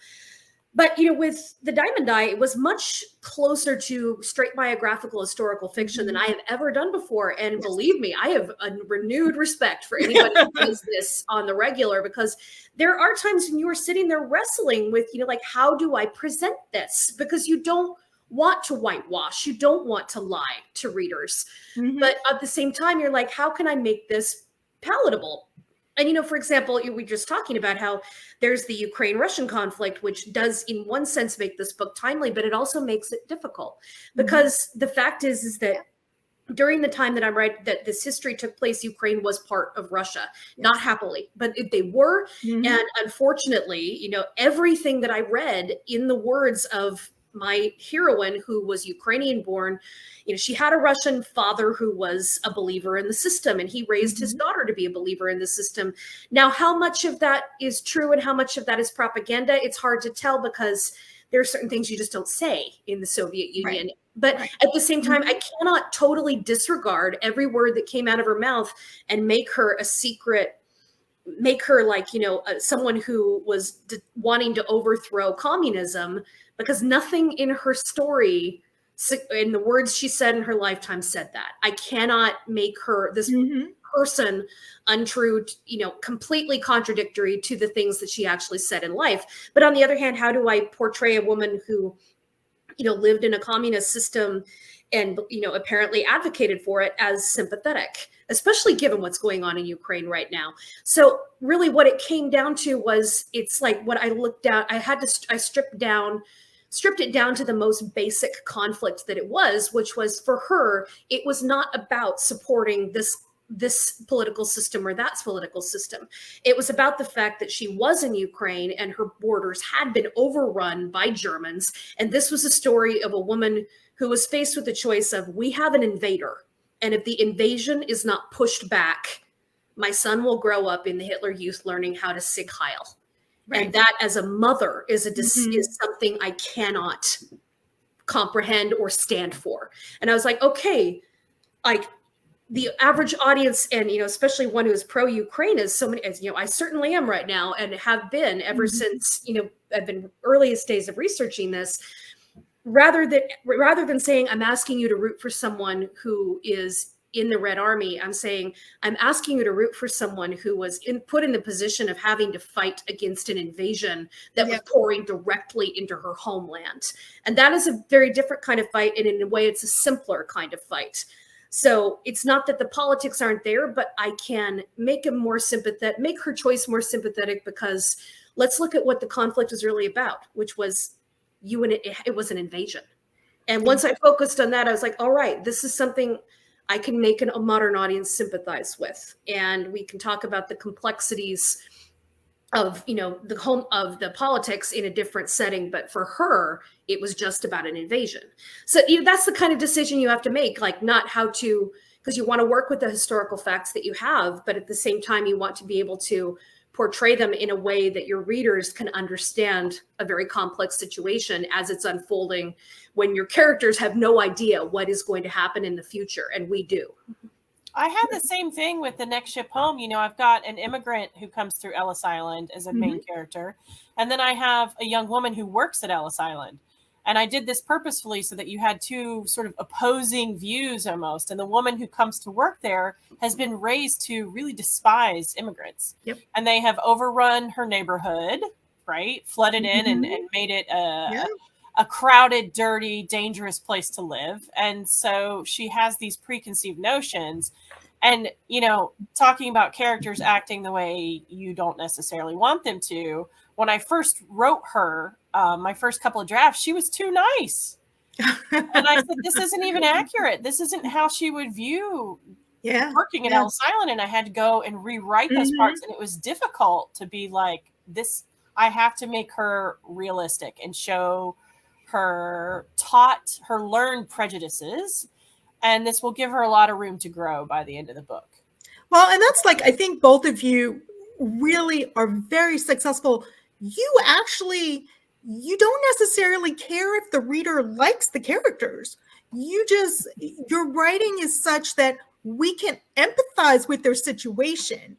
But, with The Diamond Eye, it was much closer to straight biographical historical fiction than I have ever done before. And believe me, I have a renewed respect for anybody who does this on the regular, because there are times when you are sitting there wrestling with, like, how do I present this? Because you don't want to whitewash, you don't want to lie to readers, but at the same time you're like, how can I make this palatable? And for example, we were just talking about how there's the Ukraine-Russian conflict, which does in one sense make this book timely, but it also makes it difficult, because the fact is that during the time that I'm writing, that this history took place, Ukraine was part of Russia, not happily, but they were. And unfortunately, everything that I read in the words of my heroine, who was Ukrainian born, she had a Russian father who was a believer in the system, and he raised his daughter to be a believer in the system. Now, how much of that is true and how much of that is propaganda, it's hard to tell, because there are certain things you just don't say in the Soviet Union. Right. But at the same time, I cannot totally disregard every word that came out of her mouth and make her a secret, make her like, someone who was wanting to overthrow communism, because nothing in her story, in the words she said in her lifetime, said that. I cannot make her this person untrue, completely contradictory to the things that she actually said in life. But on the other hand, how do I portray a woman who, lived in a communist system and, apparently advocated for it as sympathetic, especially given what's going on in Ukraine right now? So really what it came down to was, it's like what I looked at, I stripped it down to the most basic conflict that it was, which was, for her, it was not about supporting this political system or that political system. It was about the fact that she was in Ukraine and her borders had been overrun by Germans. And this was a story of a woman who was faced with the choice of, we have an invader, and if the invasion is not pushed back, my son will grow up in the Hitler Youth learning how to Sig Heil. Right. And that, as a mother, is something I cannot comprehend or stand for. And I was like, okay, like the average audience, and especially one who is pro-Ukraine, is so many, as I certainly am right now, and have been ever since I've been earliest days of researching this. Rather than saying I'm asking you to root for someone who is in the Red Army, I'm saying, I'm asking you to root for someone who was put in the position of having to fight against an invasion that was pouring directly into her homeland. And that is a very different kind of fight. And in a way, it's a simpler kind of fight. So it's not that the politics aren't there, but I can make him more sympathetic, make her choice more sympathetic, because let's look at what the conflict is really about, which was it was an invasion. And once I focused on that, I was like, all right, this is something I can make a modern audience sympathize with. And we can talk about the complexities of, the politics in a different setting. But for her, it was just about an invasion. So that's the kind of decision you have to make, like not how to, because you want to work with the historical facts that you have, but at the same time, you want to be able to portray them in a way that your readers can understand a very complex situation as it's unfolding, when your characters have no idea what is going to happen in the future, and we do. I had the same thing with The Next Ship Home. I've got an immigrant who comes through Ellis Island as a main character, and then I have a young woman who works at Ellis Island. And I did this purposefully so that you had two sort of opposing views almost. And the woman who comes to work there has been raised to really despise immigrants. Yep. And they have overrun her neighborhood, right? Flooded in and made it a crowded, dirty, dangerous place to live. And so she has these preconceived notions. And, talking about characters acting the way you don't necessarily want them to, when I first wrote her, my first couple of drafts, she was too nice. And I said, this isn't even accurate. This isn't how she would view working at Ellis Island. And I had to go and rewrite those parts. And it was difficult to be like, this, I have to make her realistic and show her learned prejudices. And this will give her a lot of room to grow by the end of the book. Well, and that's like, I think both of you really are very successful. You don't necessarily care if the reader likes the characters. Your writing is such that we can empathize with their situation.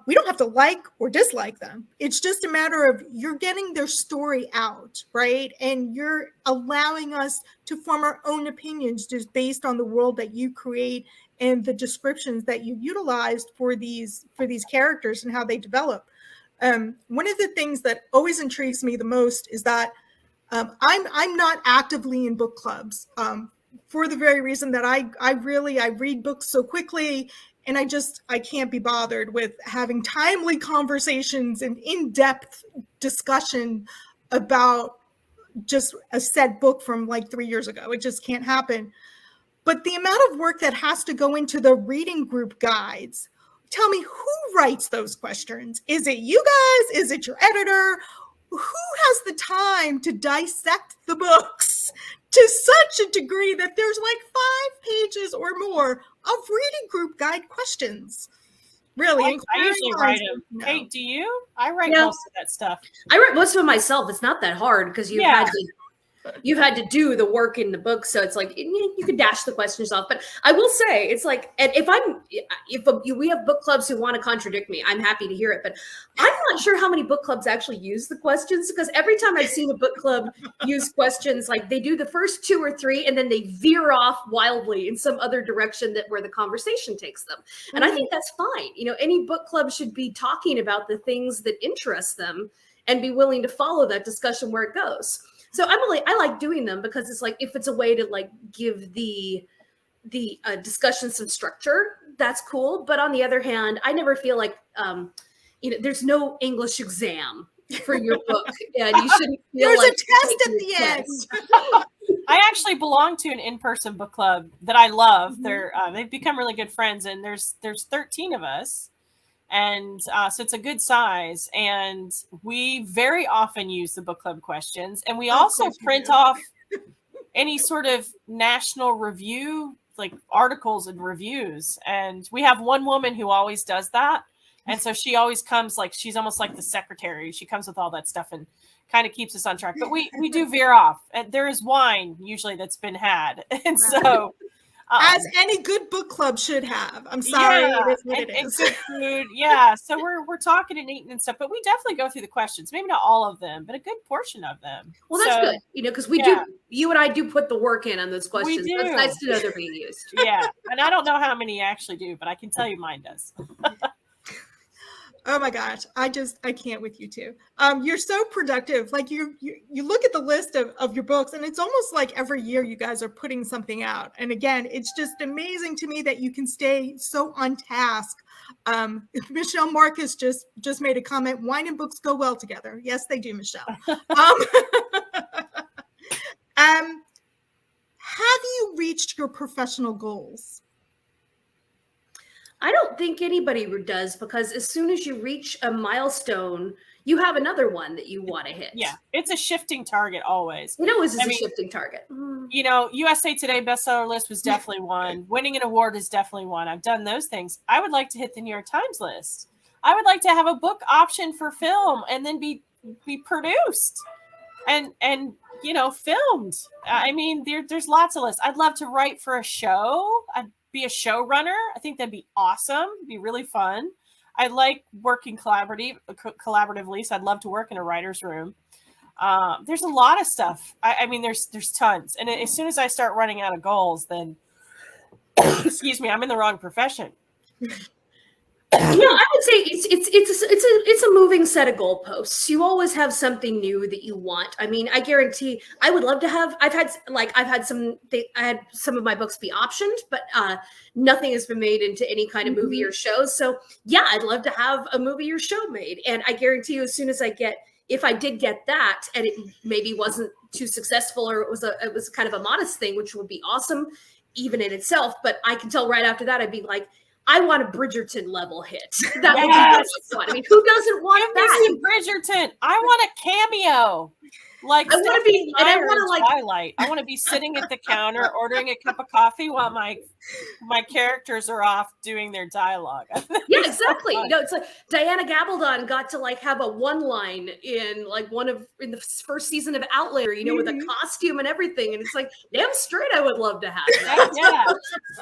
We don't have to like or dislike them. It's just a matter of you're getting their story out, right? And you're allowing us to form our own opinions just based on the world that you create and the descriptions that you utilized for these characters and how they develop. One of the things that always intrigues me the most is that I'm not actively in book clubs for the very reason that I read books so quickly, and I can't be bothered with having timely conversations and in-depth discussion about just a said book from like 3 years ago. It just can't happen. But the amount of work that has to go into the reading group guides, tell me, who writes those questions? Is it you guys? Is it your editor? Who has the time to dissect the books to such a degree that there's like 5 pages or more of reading group guide questions? Really? I usually write them. No. Kate, do you? I write most of that stuff. I write most of it myself. It's not that hard because you've had to do the work in the book, so it's like you can dash the questions off. But I will say, it's like, and if we have book clubs who want to contradict me, I'm happy to hear it. But I'm not sure how many book clubs actually use the questions, because every time I've seen a book club use questions, like they do the first 2 or 3, and then they veer off wildly in some other direction where the conversation takes them. And I think that's fine. Any book club should be talking about the things that interest them and be willing to follow that discussion where it goes. So I like doing them because it's like, if it's a way to like give the discussion some structure, that's cool. But on the other hand, I never feel like there's no English exam for your book, and you shouldn't feel there's like a test at the end. I actually belong to an in-person book club that I love. They've become really good friends, and there's 13 of us. And so it's a good size, and we very often use the book club questions, and we also print off any sort of national review, like articles and reviews. And we have one woman who always does that, and so she always comes, like she's almost like the secretary. She comes with all that stuff and kind of keeps us on track. But we do veer off. There is wine usually that's been had, and so As any good book club should have. I'm sorry, it is what it is. And good food, yeah. So we're talking and eating and stuff, but we definitely go through the questions. Maybe not all of them, but a good portion of them. Well, that's good, because we do. You and I do put the work in on those questions. It's nice to know they're being used. Yeah, and I don't know how many you actually do, but I can tell you mine does. Oh my gosh, I can't with you two. You're so productive. Like you look at the list of your books, and it's almost like every year you guys are putting something out. And again, it's just amazing to me that you can stay so on task. Michelle Marcus just made a comment. Wine and books go well together. Yes, they do, Michelle. Have you reached your professional goals? I don't think anybody does, because as soon as you reach a milestone, you have another one that you want to hit. Yeah, it's a shifting target always. It always is a shifting target. USA Today bestseller list was definitely one. Winning an award is definitely one. I've done those things. I would like to hit the New York Times list. I would like to have a book option for film and then be produced and filmed. I mean, there's lots of lists. I'd love to write for a show. I'd be a showrunner. I think that'd be awesome. It'd be really fun. I like working collaboratively, so I'd love to work in a writer's room. There's a lot of stuff. I mean, there's tons. And as soon as I start running out of goals, then excuse me, I'm in the wrong profession. I would say it's a moving set of goalposts. You always have something new that you want. I mean, I guarantee I would love to have. I had some of my books be optioned, but nothing has been made into any kind of movie or shows. So yeah, I'd love to have a movie or show made, and I guarantee you, as soon as if I did get that, and it maybe wasn't too successful, or it was kind of a modest thing, which would be awesome even in itself. But I can tell right after that, I'd be like, I want a Bridgerton level hit. That would be fun. I mean, who doesn't want that? Bridgerton. I want a cameo. Like I want to be, and I want to Twilight. I want to be sitting at the counter ordering a cup of coffee while my characters are off doing their dialogue. Yeah, exactly. It's like Diana Gabaldon got to have a one line in in the first season of Outlander, with a costume and everything, and it's like, damn straight, I would love to have that. Yeah.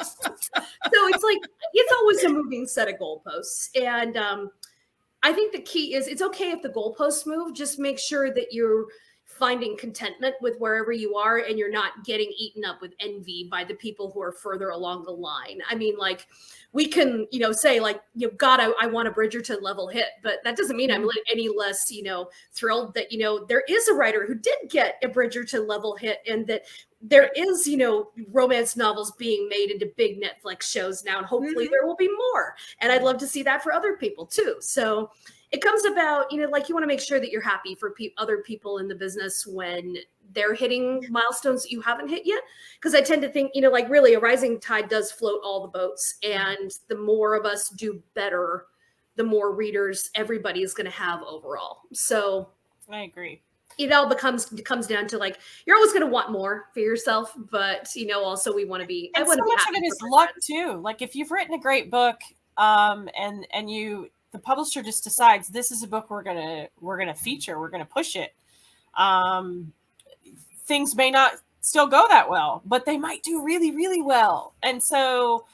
So it's always a moving set of goalposts, and I think the key is it's okay if the goalposts move. Just make sure that you're finding contentment with wherever you are, and you're not getting eaten up with envy by the people who are further along the line. I mean, we can, say God, I want a Bridgerton level hit, but that doesn't mean I'm any less, thrilled that, there is a writer who did get a Bridgerton level hit, and that there is, romance novels being made into big Netflix shows now, and hopefully there will be more. And I'd love to see that for other people too. So it comes about, you want to make sure that you're happy for other people in the business when they're hitting milestones that you haven't hit yet. Because I tend to think, really a rising tide does float all the boats. And the more of us do better, the more readers everybody is going to have overall. So I agree. It all comes down to you're always going to want more for yourself, but also we want to be. And so much of it is luck too. If you've written a great book, and the publisher just decides this is a book we're gonna feature, we're gonna push it. Things may not still go that well, but they might do really, really well. And so,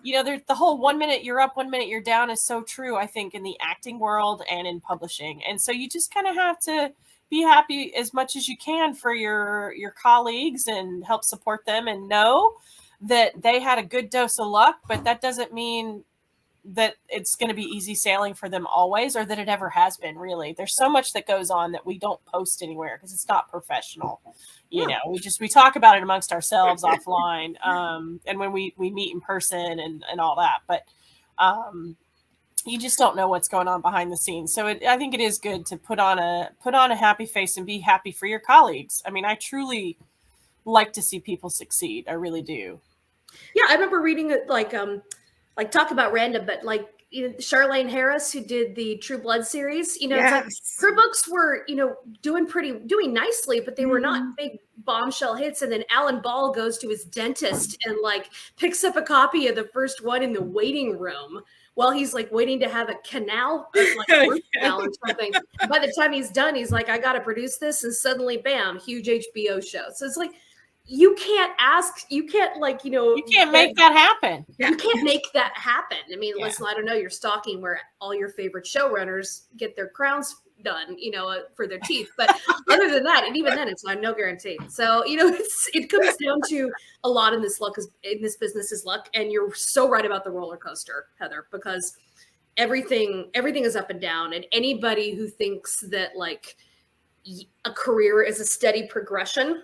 there's the whole 1 minute you're up, 1 minute you're down is so true, I think, in the acting world and in publishing. And so you just kind of have to be happy as much as you can for your colleagues and help support them, and know that they had a good dose of luck, but that doesn't mean that it's going to be easy sailing for them always, or that it ever has been. Really, there's so much that goes on that we don't post anywhere because it's not professional. We talk about it amongst ourselves offline, and when we meet in person and all that, but you just don't know what's going on behind the scenes. So I think it is good to put on a happy face and be happy for your colleagues. I mean, I truly like to see people succeed. I really do. Yeah, I remember reading it talk about random, but Charlene Harris, who did the True Blood series, her books were, doing nicely, but they were not big bombshell hits. And then Alan Ball goes to his dentist and picks up a copy of the first one in the waiting room while he's waiting to have a canal, root canal or something. By the time he's done, he's I got to produce this. And suddenly, bam, huge HBO show. So it's you can't like, you can't make that happen. You can't make that happen. I mean, Yeah. listen, I don't know, you're stalking where all your favorite showrunners get their crowns done, for their teeth. But other than that, and even then, it's no guarantee. So, it comes down to a lot in this business is luck. And you're so right about the roller coaster, Heather, because everything is up and down. And anybody who thinks that like a career is a steady progression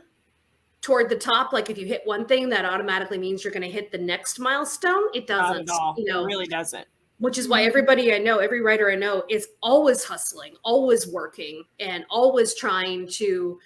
toward the top, like if you hit one thing, that automatically means you're going to hit the next milestone. It doesn't. Not at all. It really doesn't. Which is why everybody I know, every writer I know, is always hustling, always working, and always trying to,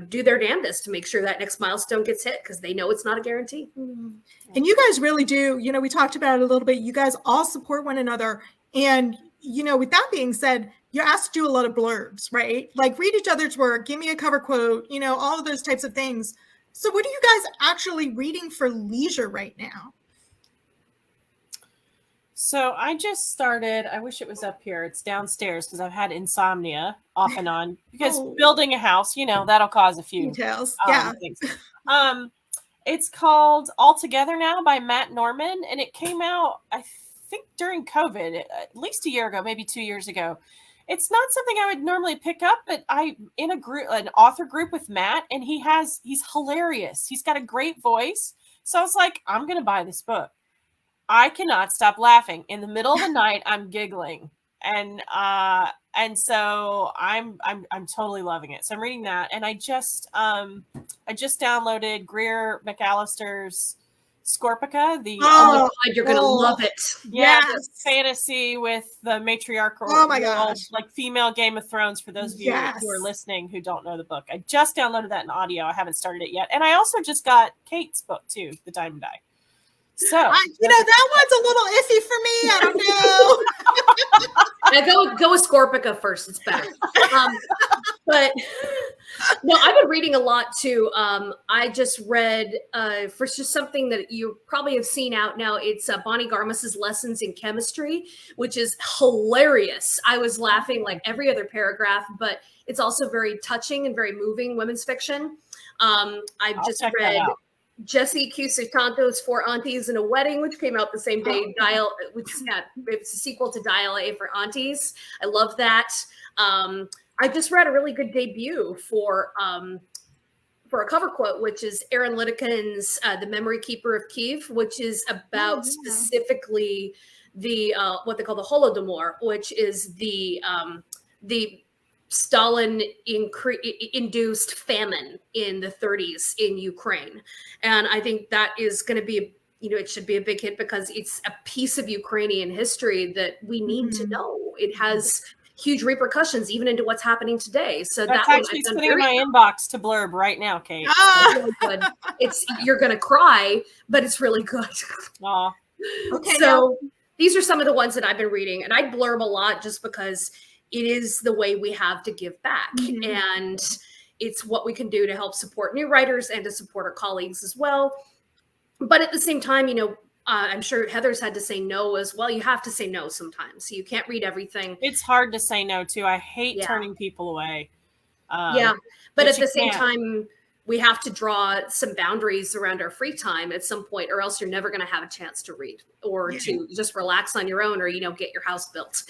do their damnedest to make sure that next milestone gets hit, because they know it's not a guarantee. And you guys really do. We talked about it a little bit. You guys all support one another. And, with that being said, you're asked to do a lot of blurbs, right? Like read each other's work, give me a cover quote, all of those types of things. So what are you guys actually reading for leisure right now? So I just started, I wish it was up here. It's downstairs because I've had insomnia off and on because building a house, that'll cause a few details. Things. It's called All Together Now by Matt Norman. And it came out, I think during COVID, at least a year ago, maybe 2 years ago. It's not something I would normally pick up, but I'm in an author group with Matt, and he's hilarious. He's got a great voice. So I was like, I'm going to buy this book. I cannot stop laughing. In the middle of the night, I'm giggling. And so I'm totally loving it. So I'm reading that. And I just downloaded Greer McAllister's Scorpica, you're gonna love it. Yes. Fantasy with the matriarchal, like female Game of Thrones. For those of you who are listening who don't know the book, I just downloaded that in audio. I haven't started it yet, and I also just got Kate's book too, The Diamond Eye. So that one's a little iffy for me. I don't know. Go with Scorpica first. It's better. But no, I've been reading a lot too. I just read for just something that you probably have seen out now. It's Bonnie Garmas's Lessons in Chemistry, which is hilarious. I was laughing like every other paragraph, but it's also very touching and very moving women's fiction. I've just read Jesse Q. Sutanto's Four Aunties and a Wedding, which came out the same day. It's a sequel to Dial A for Aunties. I love that. I just read a really good debut for a cover quote, which is Aaron Lidikin's The Memory Keeper of Kiev, which is about specifically the what they call the Holodomor, which is the Stalin-induced famine in the 30s in Ukraine. And I think that is going to be, it should be a big hit because it's a piece of Ukrainian history that we need to know. It has huge repercussions even into what's happening today. So that's actually sitting in my inbox to blurb right now, Kate. It's really good. You're going to cry, but it's really good. Okay. So these are some of the ones that I've been reading, and I blurb a lot just because it is the way we have to give back. And it's what we can do to help support new writers and to support our colleagues as well. But at the same time, I'm sure Heather's had to say no as well. You have to say no sometimes. So you can't read everything. It's hard to say no too. I hate turning people away. But at the same time, we have to draw some boundaries around our free time at some point, or else you're never going to have a chance to read or to just relax on your own, or, get your house built.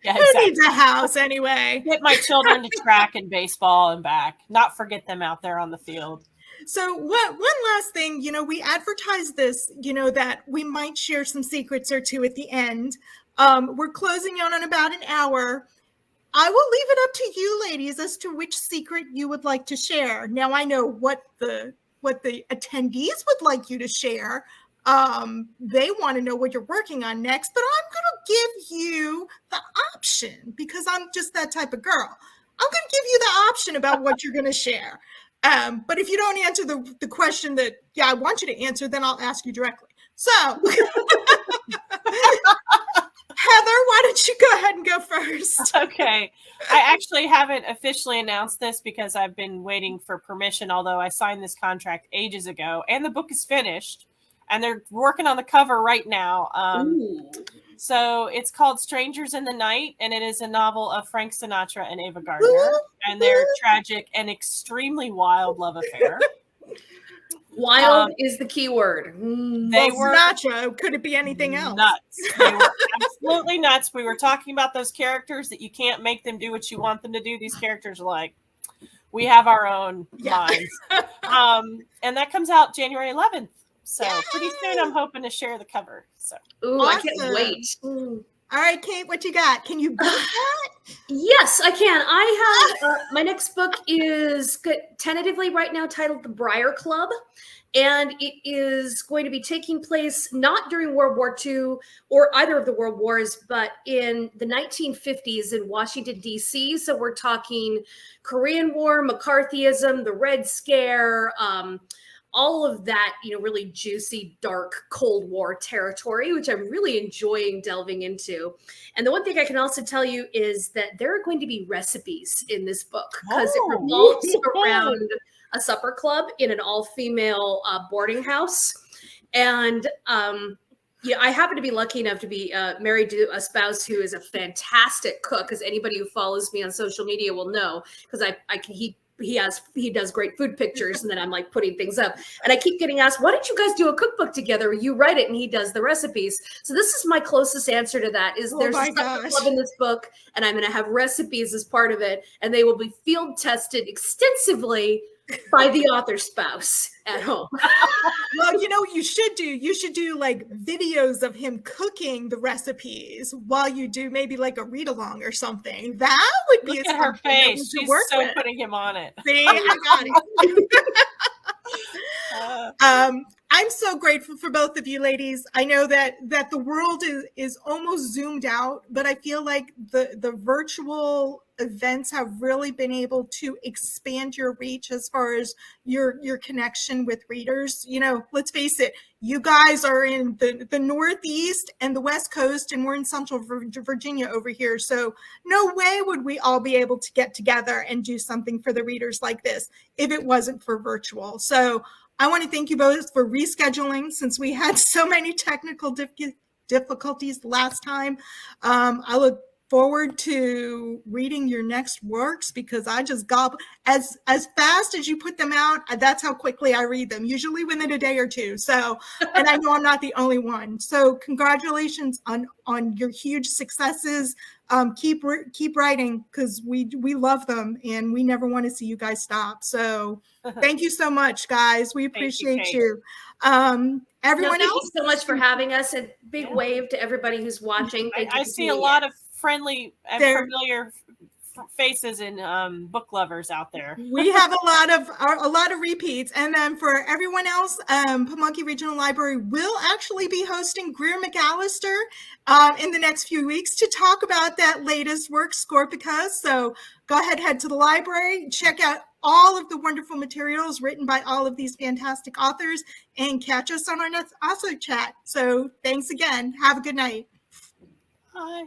Yeah, exactly. Who needs a house anyway? Get my children to track and baseball and back. Not forget them out there on the field. So one last thing, we advertised this, that we might share some secrets or two at the end. We're closing on about an hour. I will leave it up to you ladies as to which secret you would like to share. Now I know what the attendees would like you to share. They want to know what you're working on next, but I'm going to give you the option because I'm just that type of girl. I'm going to give you the option about what you're going to share. But if you don't answer the question that, I want you to answer, then I'll ask you directly. So, Heather, why don't you go ahead and go first? Okay. I actually haven't officially announced this because I've been waiting for permission, although I signed this contract ages ago, and the book is finished, and they're working on the cover right now. So it's called Strangers in the Night, and it is a novel of Frank Sinatra and Ava Gardner and their tragic and extremely wild love affair. Wild is the key word. They were Nacho. Could it be anything else? nuts. They were absolutely nuts. We were talking about those characters that you can't make them do what you want them to do. These characters are like, we have our own minds. And that comes out January 11th. So pretty soon I'm hoping to share the cover. So Ooh, I can't wait. All right, Kate, what you got? Can you beat that? Yes, I can. I have my next book is tentatively right now titled The Briar Club. And it is going to be taking place not during World War II or either of the world wars, but in the 1950s in Washington, D.C. So we're talking Korean War, McCarthyism, the Red Scare, all of that, really juicy, dark Cold War territory, which I'm really enjoying delving into. And the one thing I can also tell you is that there are going to be recipes in this book because it revolves around a supper club in an all-female boarding house. And I happen to be lucky enough to be married to a spouse who is a fantastic cook, as anybody who follows me on social media will know, because he does great food pictures, and then I'm like putting things up. And I keep getting asked, why don't you guys do a cookbook together? You write it and he does the recipes. So this is my closest answer to that is there's a supper club in this book, and I'm going to have recipes as part of it, and they will be field tested extensively by the author's spouse at home. Well, you should do like videos of him cooking the recipes while you do maybe like a read along or something. That would be look at her face. She's so putting him on it. See, I got it. I'm so grateful for both of you ladies. I know that the world is almost zoomed out, but I feel like the virtual events have really been able to expand your reach as far as your connection with readers. Let's face it, you guys are in the Northeast and the West Coast, and we're in Central Virginia over here. So no way would we all be able to get together and do something for the readers like this if it wasn't for virtual. So I want to thank you both for rescheduling since we had so many technical difficulties last time. I look forward to reading your next works because I just gobble as fast as you put them out. That's how quickly I read them, usually within a day or two. So, and I know I'm not the only one. So congratulations on your huge successes. Keep writing because we love them and we never want to see you guys stop. So thank you so much, guys. We appreciate you. Everyone else, thank you so much for having us, and big wave to everybody who's watching. I see a lot of friendly and familiar faces and book lovers out there. We have a lot of repeats, and then for everyone else, Pamunkey Regional Library will actually be hosting Greer McAllister in the next few weeks to talk about that latest work, Scorpica. So go ahead, head to the library, check out all of the wonderful materials written by all of these fantastic authors, and catch us on our next Chat. So thanks again. Have a good night. Bye.